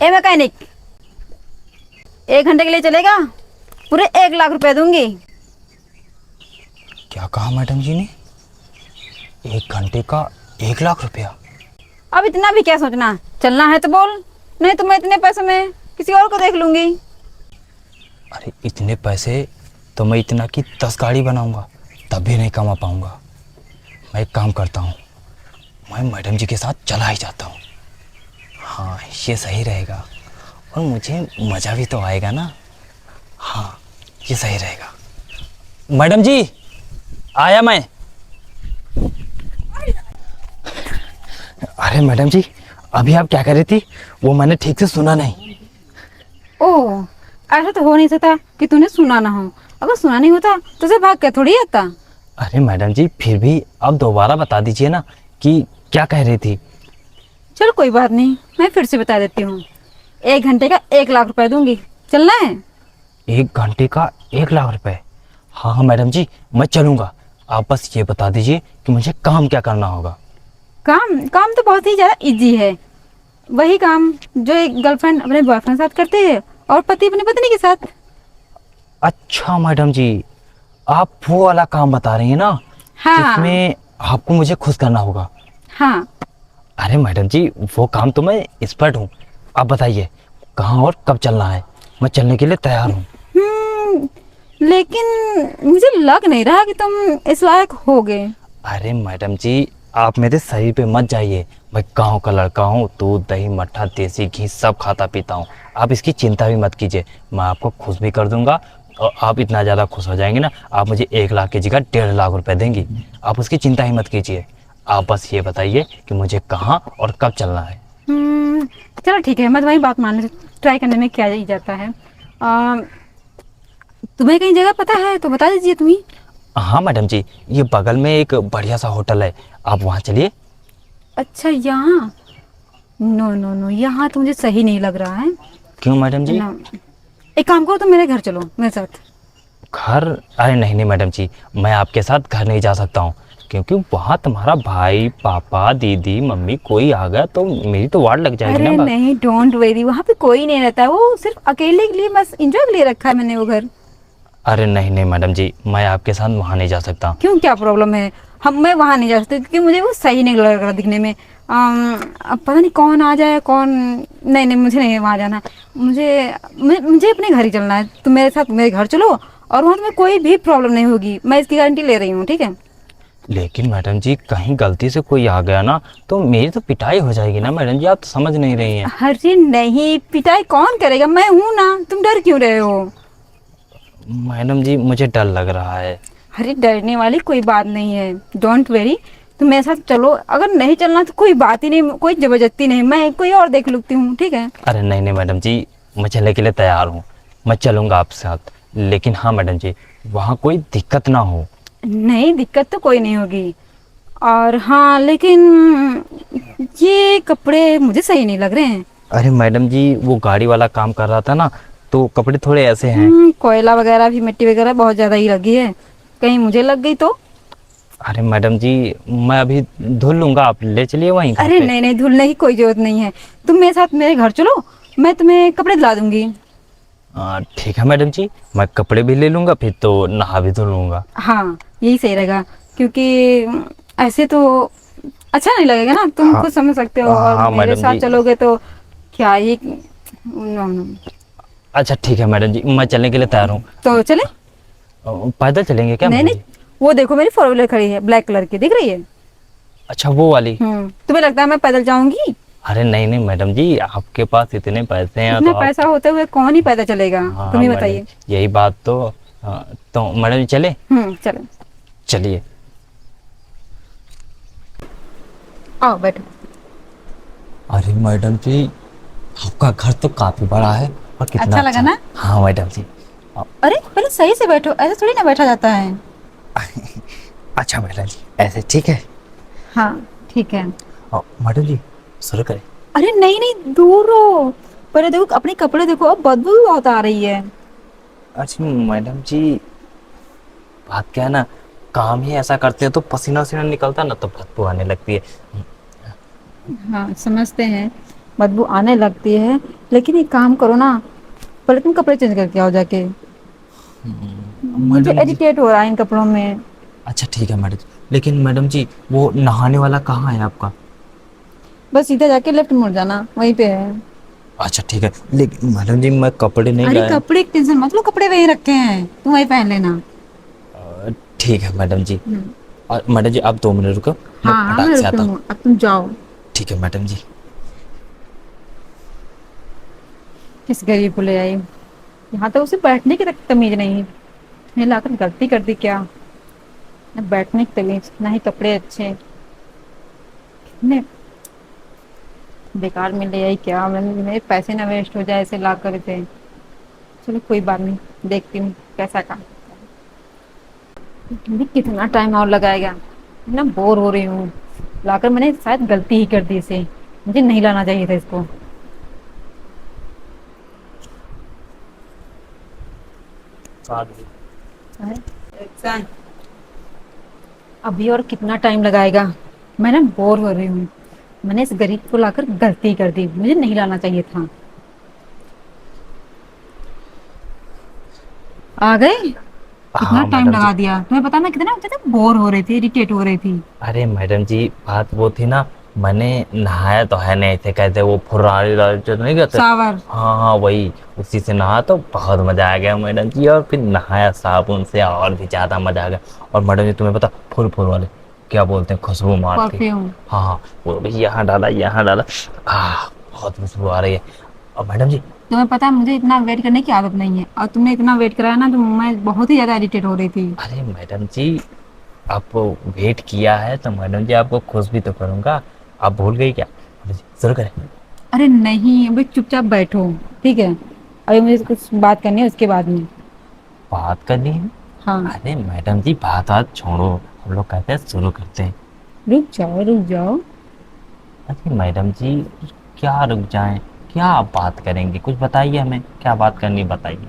ए mechanic, 1 घंटे के लिए चलेगा? पूरे 1 लाख रुपए दूंगी। क्या कहा मैडम जी ने? 1 घंटे का 1 लाख रुपया? अब इतना भी क्या सोचना, चलना है तो बोल, नहीं तो मैं इतने पैसे में किसी और को देख लूंगी। अरे इतने पैसे तो मैं इतना की 10 गाड़ी बनाऊंगा तब भी नहीं कमा पाऊंगा। मैं एक काम करता हूँ, मैं मैडम जी के साथ चला ही जाता हूँ। हाँ ये सही रहेगा और मुझे मज़ा भी तो आएगा ना। हाँ ये सही रहेगा। मैडम जी आया मैं। अरे मैडम जी अभी आप क्या कर रही थी वो मैंने ठीक से सुना नहीं। ओह, ऐसा तो हो नहीं सकता कि तूने सुना ना हो। अगर सुना नहीं होता तो उसे भाग के थोड़ी आता। अरे मैडम जी फिर भी आप दोबारा बता दीजिए ना कि क्या कह रही थी। चल कोई बात नहीं, मैं फिर से बता देती हूँ। 1 घंटे का 1 लाख रुपए दूंगी, चलना है? 1 घंटे का 1 लाख रुपए? हाँ हाँ मैडम जी मैं चलूँगा। आप बस ये बता दीजिए कि मुझे काम क्या करना होगा। काम काम तो बहुत ही ज्यादा इजी है। वही काम जो एक गर्लफ्रेंड अपने बॉयफ्रेंड के साथ करती है और पति अपनी पत्नी के साथ। अच्छा मैडम जी आप वो वाला काम बता रही हैं ना हाँ जिसमें आपको मुझे खुश करना होगा। हाँ। अरे मैडम जी वो काम तो मैं एक्सपर्ट हूँ। आप बताइए कहाँ और कब चलना है, मैं चलने के लिए तैयार हूँ। लेकिन मुझे लग नहीं रहा कि तुम इस लायक होगे। अरे मैडम जी आप मेरे शरीर पे मत जाइए। मैं गाँव का लड़का हूँ, दूध दही मट्ठा देसी घी सब खाता पीता हूँ। आप इसकी चिंता भी मत कीजिए, मैं आपको खुश भी कर दूंगा। और आप इतना ज़्यादा खुश हो जाएंगे ना, आप मुझे 1 लाख की जगह 1.5 लाख रुपए देंगी। आप उसकी चिंता ही मत कीजिए। आप बस ये बताइए कि मुझे कहाँ और कब चलना है। चलो ठीक है, मैं तुम्हारी बात मानने ट्राई करने में क्या ही जाता है। आ, तुम्हें कहीं जगह पता है तो बता दीजिए तुम ही। हाँ मैडम जी ये बगल में एक बढ़िया सा होटल है, आप वहाँ चलिए। अच्छा यहाँ? नो नो नो, यहाँ तो मुझे सही नहीं लग रहा है क्यों मैडम जी? ना। एक काम करो, तुम मेरे घर चलो मेरे साथ। घर? अरे नहीं नहीं मैडम जी मैं आपके साथ घर नहीं जा सकता हूँ, क्योंकि वहाँ तुम्हारा भाई पापा दीदी मम्मी कोई आ गया तो मेरी तो वाट लग जाएगी ना अरे बस। नहीं, डोंट वेरी, वहाँ पे कोई नहीं रहता है, वो सिर्फ अकेले के लिए बस एंजॉय के लिए रखा है मैंने वो घर। अरे नहीं नहीं मैडम जी मैं आपके साथ वहाँ नहीं जा सकता। क्यों, क्या प्रॉब्लम है? मैं वहाँ नहीं जा सकती क्योंकि मुझे वो सही नहीं लग रहा दिखने में। अब पता नहीं कौन आ जाए कौन। नहीं नहीं, मुझे नहीं है वहाँ जाना। मुझे अपने घर ही चलना है। तुम मेरे साथ मेरे घर चलो और वहाँ तुम्हें कोई भी प्रॉब्लम नहीं होगी, मैं इसकी गारंटी ले रही हूँ, ठीक है? लेकिन मैडम जी कहीं गलती से कोई आ गया ना तो मेरी तो पिटाई हो जाएगी ना मैडम जी, आप तो समझ नहीं रही हैं। अरे नहीं, पिटाई कौन करेगा, मैं हूं ना, तुम डर क्यों रहे हो? मैडम जी मुझे डर लग रहा है। अरे डरने वाली कोई बात नहीं है, डोंट वेरी। तुम मेरे साथ चलो, अगर नहीं चलना तो कोई बात ही नहीं, कोई जबरदस्ती नहीं, मैं कोई और देख लूती हूँ, ठीक है? अरे नहीं नहीं मैडम जी मैं चलने के लिए तैयार हूँ, मैं चलूँगा आपके साथ। लेकिन हाँ मैडम जी वहाँ कोई दिक्कत ना हो। नहीं, दिक्कत तो कोई नहीं होगी। और हाँ लेकिन ये कपड़े मुझे सही नहीं लग रहे हैं। अरे मैडम जी वो गाड़ी वाला काम कर रहा था ना तो कपड़े थोड़े ऐसे हैं। कोयला वगैरह भी, मिट्टी वगैरह बहुत ज्यादा ही लगी है, कहीं मुझे लग गई तो? अरे मैडम जी मैं अभी धुल लूँगा, आप ले चलिए वहीं घर अरे पे। नहीं नहीं, धुलने की कोई जरूरत नहीं है। तुम मेरे साथ मेरे घर चलो, मैं तुम्हें कपड़े दिला दूंगी। ठीक है मैडम जी मैं कपड़े भी ले लूँगा फिर तो नहा भी धुल लूँगा। हाँ यही सही रहेगा, क्योंकि ऐसे तो अच्छा नहीं लगेगा ना, तुम हाँ खुद समझ सकते हो। और हाँ मेरे मैडम साथ जी। चलोगे तो क्या ही नो, नो। अच्छा ठीक है मैडम जी मैं चलने के लिए तैयार हूँ। तो चले? पैदल चलेंगे क्या नहीं मैडम नहीं, जी? वो देखो मेरी 4 व्हीलर खड़ी है, ब्लैक कलर की, दिख रही है? अच्छा वो वाली? तुम्हें लगता है मैं पैदल जाऊंगी? अरे नहीं नहीं मैडम जी आपके पास इतने पैसे हैं तो इतना आप। पैसा होते हुए कौन ही पैदल चलेगा? हाँ तुम हाँ ही मैडम बताइए। यही बात तो। तो मैडम जी चले? चलो, चलिए। आओ बैठो। अरे मैडम जी आपका घर तो काफी बड़ा है और कितना अच्छा लगा ना? हाँ मैडम जी। अरे पहले सही से बैठो, ऐसे थोड़ी ना बैठा जाता है। अच्छा मैडम जी ऐसे ठीक है। हाँ ठीक है। मैडम जी शुरू करें? अरे नहीं नहीं, दूर रहो। पहले देखो अपने कपड़े देखो, अब बदबू भी बहुत आ रही है। अच्छा मैडम जी बात क्या है ना, काम ही ऐसा करते हैं तो पसीना वसीना निकलता ना तो बदबू आने लगती है। हाँ समझते हैं, बदबू आने लगती है। लेकिन एक काम करो ना, पहले तुम कपड़े चेंज करके आओ जाके। मुझे मैडम जी, इरिटेट हो रहा है इन कपड़ों में। अच्छा ठीक है मैडम जी, लेकिन मैडम जी वो नहाने वाला कहाँ है आपका? बस सीधा जाके लेफ्ट मुड़ जाना, वहीं पे है। अच्छा ठीक है, लेकिन मैडम जी मैं कपड़े नहीं अरे लाया। कपड़े की टेंशन मत लो, कपड़े वहीं रखे हैं, तुम वहीं पहन लेना। ठीक है मैडम जी। हम्म। और मैडम जी आप 2 मिनट रुको, मैं हाँ हाँ, फटाक मैं से रुकती आता हूँ। हूँ, अब तुम जाओ। ठीक है मैडम जी। किस गरीब को ले आई, यहाँ तो उसे बैठने की तक तमीज नहीं। मैं लाकर गलती कर दी क्या? न बैठने की तमीज, ना ही कपड़े अच्छे। कितने बेकार में ले आई क्या? मेरे पैसे ना वेस्ट हो जाए ऐसे ला कर इसे। चलो कोई बात नहीं, देखती हूँ कैसा काम। ये कितना टाइम और लगाएगा, ना बोर हो रही हूँ। लाकर मैंने शायद गलती ही कर दी इसे, मुझे नहीं लाना चाहिए था इसको। अच्छा, अभी और कितना टाइम लगाएगा? मैं ना बोर हो रही हूँ। मैंने इस गरीब को लाकर गलती कर दी, मुझे नहीं लाना चाहिए था। आ गए? कितना हाँ टाइम मैडम जी। लगा दिया, तुम्हें पता मैं कितना ज्यादा बोर हो रही थी, इरिटेट हो रही थी। अरे मैडम जी बात वो थी ना, मैंने नहाया तो है नहीं थे, कहते वो फुर्रारी वाली जो नहीं कहते। सावर। हाँ हाँ वही, उसी से नहा तो बहुत मज़ा आ गया मैडम जी, और फिर नहाया साबुन से और भी ज़्यादा मज़ा आ गया। और मैडम जी तुम्हें पता फुल फुल वाले क्या बोलते हैं, खुशबू मारती। परफ्यूम। हाँ हाँ, वो भी यहाँ डाला यहाँ डाला, बहुत खुशबू आ रही है। और मैडम जी, तुम्हें पता है मुझे इतना वेट करने की आदत नहीं है, और तुमने इतना वेट कराया ना तो मैं बहुत ही ज्यादा इरिटेट हो रही थी। अरे मैडम जी आप वेट किया है तो मैडम जी आपको खुश भी तो करूँगा। आप भूल गई क्या? मैडम जी शुरू करें। अरे नहीं, अभी चुपचाप बैठो, ठीक है? अभी मुझे कुछ बात करनी है उसके बाद में। बात करनी है? हाँ। अरे मैडम जी बात बात छोड़ो, हम लोग कहते हैं शुरू करते हैं। रुक जाओ रुक जाओ। अरे मैडम जी क्या रुक जाएं, क्या आप बात करेंगे, कुछ बताइए हमें क्या बात करनी है, बताइए।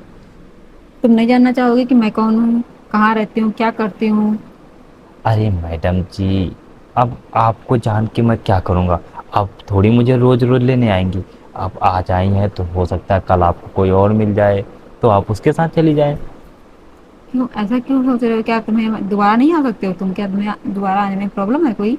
तुम नहीं जानना चाहोगे कि मैं कौन हूँ, कहाँ रहती हूँ, क्या करती हूँ? अरे मैडम जी अब आपको जान के मैं क्या करूँगा? आप थोड़ी मुझे रोज़ रोज़ लेने आएंगी। आप आज आई हैं तो हो सकता है कल आपको कोई और मिल जाए, तो आप उसके साथ चली जाएं। क्यों ऐसा क्यों सोच रहे हो? क्या तुम्हें दोबारा नहीं आ सकते हो तुम? क्या तुम्हें दोबारा आने में प्रॉब्लम है कोई?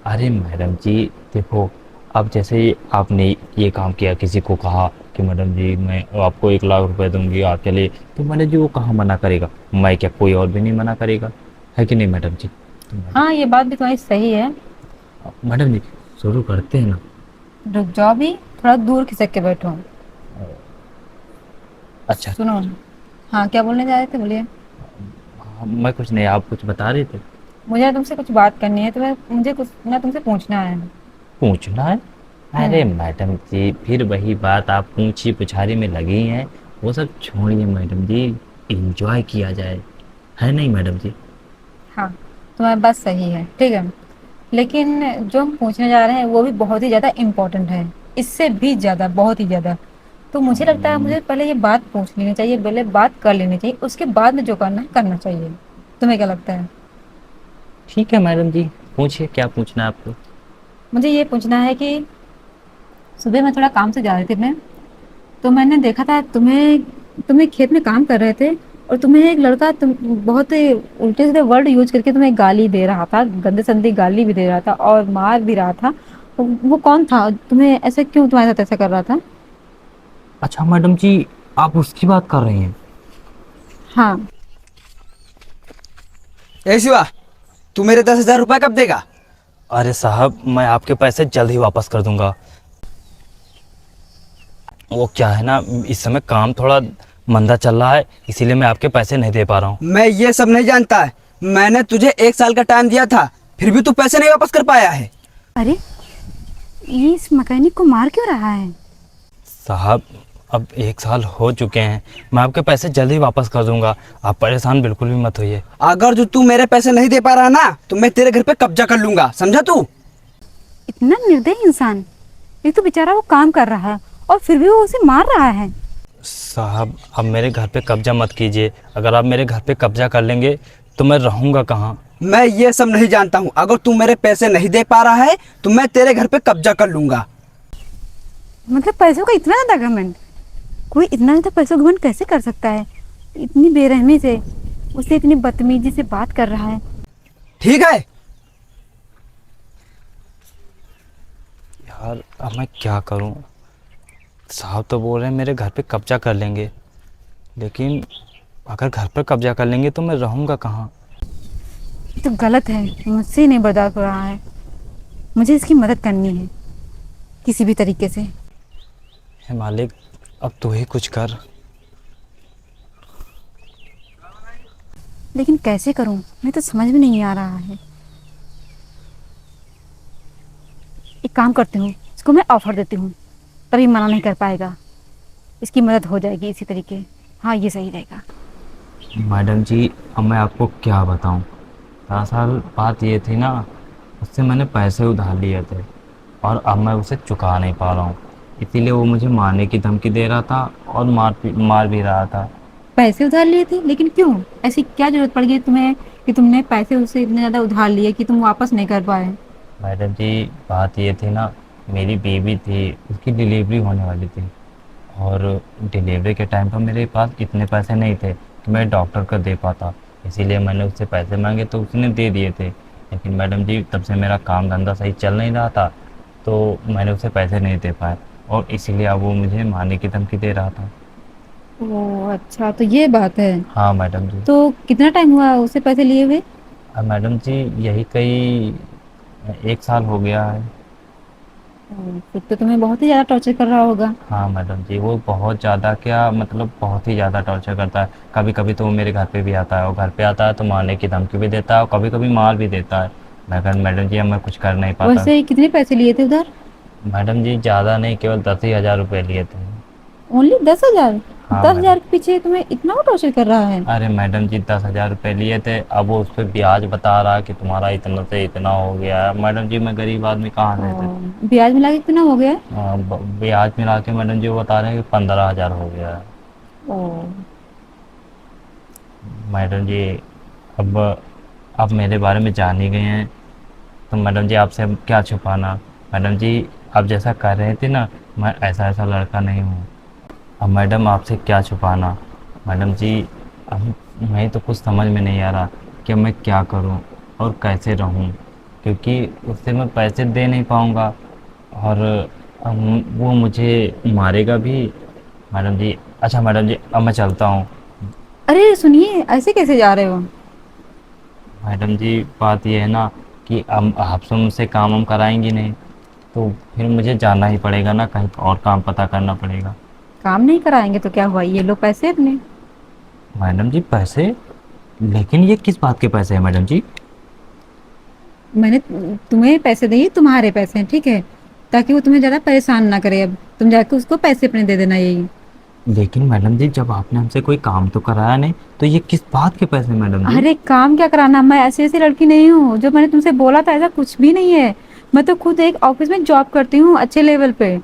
अरे मैडम जी देखो, अब जैसे आपने ये काम किया, किसी को कहा कि मैडम जी मैं आपको 1 लाख रुपए दूंगी आप चले, तो मैडम जी वो कहाँ मना करेगा? मैं क्या, कोई और भी नहीं मना करेगा, है कि नहीं मैडम जी? तो हाँ, ये बात भी तुम्हारी सही है। मैडम जी शुरू करते हैं ना। रुक जाओ, भी थोड़ा दूर खिसक के बैठो। अच्छा। सुनो। हाँ, क्या बोलने जा रहे थे, बोलिए। हाँ, मैं कुछ नहीं, आप कुछ बता रहे थे। मुझे तुमसे कुछ बात करनी है, तो मुझे कुछ ना तुमसे पूछना है। पूछना है? अरे हम्म। मैडम जी फिर वही बात, आप पूछी पुछारी में लगी हैं, वो सब छोड़िए मैडम जी, इंजॉय किया जाए, है नहीं मैडम जी? हाँ, तुम्हारी बात सही है, ठीक है। लेकिन जो हम पूछने जा रहे हैं वो भी बहुत ही ज़्यादा इम्पोर्टेंट है, इससे भी ज़्यादा, बहुत ही ज़्यादा। तो मुझे लगता है मुझे पहले ये बात पूछ लेनी चाहिए, पहले बात कर लेनी चाहिए, उसके बाद में जो करना है करना चाहिए। तुम्हें क्या लगता है? ठीक है मैडम जी, पूछिए क्या पूछना है आपको। मुझे ये पूछना है कि सुबह मैं थोड़ा काम से जा रही थी अपने, तो मैंने देखा था तुम्हें, तुम्हें खेत में काम कर रहे थे, और तुम्हें एक लड़का तुम बहुत ही उल्टे सीधे वर्ड यूज करके तुम्हें गाली दे रहा था, गंदे संदी गाली भी दे रहा था और मार भी रहा था। वो कौन था? तुम्हें ऐसे क्यों, तुम्हारे साथ ऐसा कर रहा था? अच्छा मैडम जी आप उसकी बात कर रही हैं? हाँ। ए शिवा, तू मेरे 10,000 रुपये कब देगा? अरे साहब मैं आपके पैसे जल्द ही वापस कर दूंगा। वो क्या है ना, इस समय काम थोड़ा मंदा चल रहा है, इसीलिए मैं आपके पैसे नहीं दे पा रहा हूँ। मैं ये सब नहीं जानता है। मैंने तुझे 1 साल का टाइम दिया था, फिर भी तू पैसे नहीं वापस कर पाया है। अरे, ये इस मैकेनिक को मार क्यों रहा है? साहब अब 1 साल हो चुके हैं, मैं आपके पैसे जल्द ही वापस कर दूंगा, आप परेशान बिल्कुल भी मत होइए। अगर जो तू मेरे पैसे नहीं दे पा रहा ना, तो मैं तेरे घर पे कब्जा कर लूंगा, समझा तू? इतना निर्दयी इंसान! एक तो बेचारा वो काम कर रहा है और फिर भी वो उसे मार रहा है। साहब अब मेरे घर पे कब्जा मत कीजिए, अगर आप मेरे घर पे कब्जा कर लेंगे तो मैं रहूँगा कहाँ? मैं ये सब नहीं जानता हूँ। अगर तू मेरे पैसे नहीं दे पा रहा है तो मैं तेरे घर पे कब्जा कर लूंगा। मतलब पैसों का इतना ज्यादा घमंड? कोई इतना ज्यादा पैसों का घमंड कैसे कर सकता है? इतनी बेरहमी से, उससे इतनी बदतमीजी से बात कर रहा है। ठीक है। यार अब मैं क्या करूं? साहब तो बोल रहे हैं मेरे घर पे कब्जा कर लेंगे, लेकिन अगर घर पर कब्जा कर लेंगे तो मैं रहूंगा कहाँ? ये तो गलत है, मुझसे नहीं बर्दाश्त हो रहा है। मुझे इसकी मदद करनी है किसी भी तरीके से। हे मालिक, अब तू ही कुछ कर। लेकिन कैसे करूं, मैं तो समझ में नहीं आ रहा है। एक काम करती हूँ, इसको मैं ऑफर देती हूँ, तभी मना नहीं कर पाएगा। इसकी मदद हो जाएगी इसी तरीके। हाँ, ये सही रहेगा। मैडम जी, अब मैं आपको क्या बताऊं? दरअसल बात ये थी ना, उससे मैंने पैसे उधार लिए थे और अब मैं उसे चुका नहीं पा रहा हूँ। इसीलिए वो मुझे मारने की धमकी दे रहा था और मार भी रहा था। पैसे उधार लिए थे, लेकिन क्यों? ऐसी क्या जरूरत पड़ गई तुम्हें कि तुमने पैसे उससे इतने ज्यादा उधार लिए कि तुम वापस नहीं कर पाए? मैडम जी, बात ये थी ना, मेरी बेबी थी, उसकी डिलीवरी होने वाली थी और डिलीवरी के टाइम पर मेरे पास इतने पैसे नहीं थे कि मैं डॉक्टर को दे पाता। इसीलिए मैंने उससे पैसे मांगे तो उसने दे दिए थे। लेकिन मैडम जी, तब से मेरा काम धंधा सही चल नहीं रहा था, तो मैंने उसे पैसे नहीं दे पाए और इसीलिए अब वो मुझे मारने की धमकी दे रहा था। ओह अच्छा, तो ये बात है। हाँ मैडम जी। तो कितना टाइम हुआ उससे पैसे लिए हुए? अब मैडम जी, यही कई 1 साल हो गया है। फिर तो तुम्हें बहुत ही ज्यादा टॉर्चर कर रहा होगा। हाँ मैडम जी, वो बहुत ज़्यादा, क्या मतलब बहुत ही ज़्यादा टॉर्चर करता है। कभी कभी तो वो मेरे घर पे भी आता है, और घर पे आता है तो मारने की धमकी भी देता है और कभी कभी मार भी देता है। मगर मैडम जी, अब मैं कुछ कर नहीं पाता। वैसे कितने पैसे लिए थे उधार? मैडम जी, ज़्यादा नहीं, केवल 10 ही हज़ार रुपये लिए थे। ओनली 10,000? हाँ दस मैडम। हजार के पीछे तुम्हें इतना टॉर्चर कर रहा है? अरे मैडम जी, 10 हज़ार रुपये लिए थे, अब वो उस पर ब्याज बता रहा है कि तुम्हारा इतना से इतना हो गया है। मैडम जी, मैं गरीब आदमी कहाँ से दे? ब्याज मिला के कितना हो गया है? ब्याज मिला के मैडम जी वो बता रहे हैं कि 15 हज़ार हो गया है। ओ, मैडम जी, अब आप मेरे बारे में जान ही गए हैं, तो मैडम जी आपसे अब क्या छुपाना। मैडम जी, आप जैसा कर रहे थे ना, मैं ऐसा ऐसा लड़का नहीं हूँ। अब मैडम आपसे क्या छुपाना। मैडम जी, अब मैं तो कुछ समझ में नहीं आ रहा कि मैं क्या करूँ और कैसे रहूँ, क्योंकि उससे मैं पैसे दे नहीं पाऊँगा और वो मुझे मारेगा भी। मैडम जी, अच्छा मैडम जी, अब मैं चलता हूँ। अरे सुनिए, ऐसे कैसे जा रहे हो? मैडम जी, बात ये है ना कि अब आपसे मुझसे काम हम कराएंगी नहीं, तो फिर मुझे जाना ही पड़ेगा ना, कहीं और काम पता करना पड़ेगा। काम नहीं कराएंगे तो क्या हुआ, ये लो पैसे अपने। मैडम जी, पैसे? लेकिन ये किस बात के पैसे हैं मैडम जी? मैंने तुम्हें पैसे दिए, तुम्हारे पैसे हैं, ठीक है? ताकि वो तुम्हें ज्यादा परेशान ना करे। अब तुम जाके उसको पैसे अपने दे देना, यही। लेकिन मैडम जी, जब आपने हमसे कोई काम तो कराया नहीं, तो ये किस बात के पैसे हैं मैडम जी? अरे काम क्या कराना, मैं ऐसी ऐसी लड़की नहीं हूँ। जो मैंने तुमसे बोला था ऐसा कुछ भी नहीं है। मैं तो खुद एक ऑफिस में जॉब करती हूँ, अच्छे लेवल पे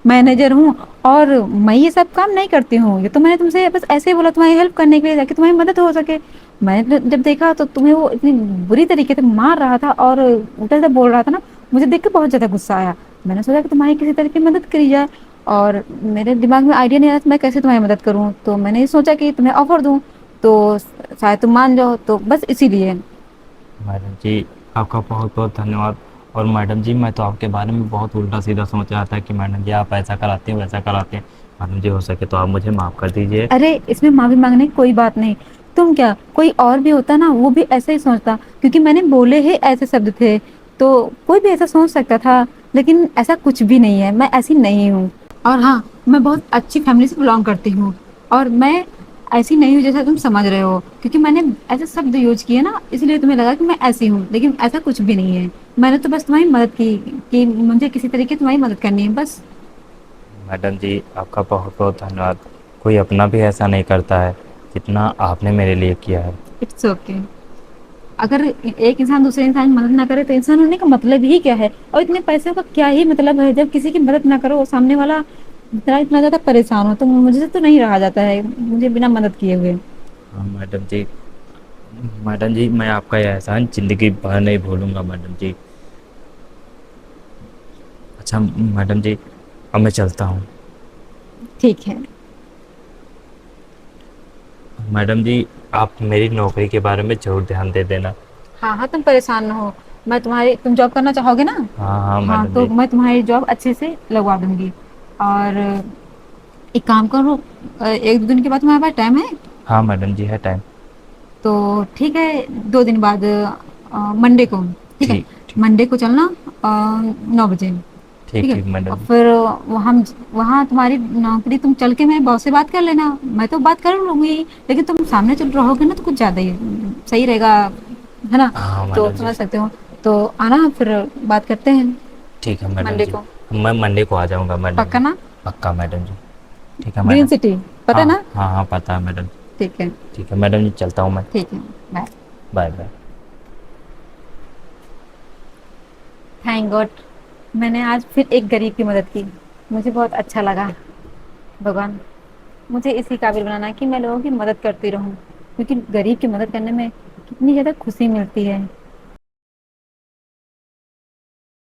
मैनेजर हूँ। और मैं ये सब काम नहीं करती हूँ। ये तो मैंने तुमसे बस ऐसे ही बोला, तुम्हारी हेल्प करने के लिए, ताकि तुम्हारी मदद हो सके। मैंने जब देखा तो तुम्हें वो इतनी बुरी तरीके से मार रहा था और उल्टा सीधा बोल रहा था ना, मुझे देख के बहुत ज्यादा गुस्सा आया। मैंने सोचा कि तुम्हारी किसी तरीके की मदद करी जाए। और मेरे दिमाग में आइडिया नहीं आया कि मैं कैसे तुम्हारी मदद करूँ, तो मैंने ये सोचा कि तुम्हें ऑफर दूँ, तो शायद तुम मान जाओ, तो बस इसीलिए। मैडम जी, आपका बहुत बहुत धन्यवाद। और मैडम जी, मैं तो आपके बारे में बहुत उल्टा सीधा सोच रहा था कि मैडम जी आप ऐसा कराती हैं वैसा कराते हैं। मैडम जी, हो सके तो आप मुझे माफ़ कर दीजिए। अरे इसमें माफी मांगने की कोई बात नहीं। तुम क्या, कोई और भी होता ना वो भी ऐसा ही सोचता, क्योंकि मैंने बोले ही ऐसे शब्द थे, तो कोई भी ऐसा सोच सकता था। लेकिन ऐसा कुछ भी नहीं है, मैं ऐसी नहीं हूँ। और हाँ, मैं बहुत अच्छी फैमिली से बिलोंग करती हूँ। और मैं ऐसी नहीं हूँ जैसा तुम समझ रहे हो, क्योंकि मैंने ऐसे शब्द यूज किए ना, इसलिए तुम्हें लगा कि मैं ऐसी हूँ, लेकिन ऐसा कुछ भी नहीं है। मैंने तो बस तुम्हारी मदद की, कि मुझे किसी तरीके तुम्हारी मदद करनी है, बस। मैडम जी, आपका बहुत बहुत धन्यवाद। कोई अपना भी ऐसा नहीं करता है जितना आपने मेरे लिए किया है। It's okay. अगर एक इंसान दूसरे इंसान की मदद ना करे तो इंसान होने का मतलब ही क्या है? और इतने पैसों का क्या ही मतलब है जब किसी की मदद ना करो, सामने वाला इतना इतना ज्यादा परेशान हो, तो मुझे तो नहीं रहा जाता है मुझे बिना मदद किए हुए। हाँ मैडम जी, मैडम जी, मैं आपका यह एहसान ज़िंदगी भर नहीं भूलूंगा मैडम जी। अच्छा मैडम जी, अब मैं चलता हूँ। ठीक है। मैडम जी, आप मेरी नौकरी के बारे में ज़रूर ध्यान दे देना। हाँ हाँ, तुम परेशान ना हो। मैं तुम्हारी, तुम जॉब करना चाहोगे ना? हाँ हाँ हाँ, मैडम तो जी। मैं तुम्हारी जॉब अच्छे से लगवा दूंगी। और एक काम करो, 1-2 दिन के बाद तुम्हारे पास टाइम है? हाँ मैडम जी, है टाइम। तो ठीक है, 2 दिन बाद, मंडे को। ठीक है, ठीक ठीक। मंडे को चलना 9 बजे। ठीक ठीक है। ठीक मैडम और जी। फिर वहाँ वहाँ तुम्हारी नौकरी, तुम चल के मेरे बॉस से बात कर लेना। मैं तो बात कर लूँगी, लेकिन तुम सामने चल रहोगे ना तो कुछ ज़्यादा ही सही रहेगा, है ना? हाँ तो मैडम जी। समझ सकते हो। तो आना, फिर बात करते हैं ठीक है मैडम मंडे जी। को। मैं मंडे को आ जाऊँगा मैडम पक्का जी। ना? पक्का मैडम जी। ठीक है ग्रीन मैडम। सिटी, पता हाँ है ना? हाँ हाँ, पता है मैडम। ठीक है। ठीक है मैडम जी, चलता हूँ मैं। ठीक है, bye. Bye bye. Thank God, मैंने आज फिर एक गरीब की मदद की। मुझे बहुत अच्छा लगा। भगवान, मुझे इसी काबिल बनाना है कि मैं लोगों की मदद करती रहूं, क्योंकि गरीब की मदद करने में कितनी ज़्यादा खुशी मिलती है।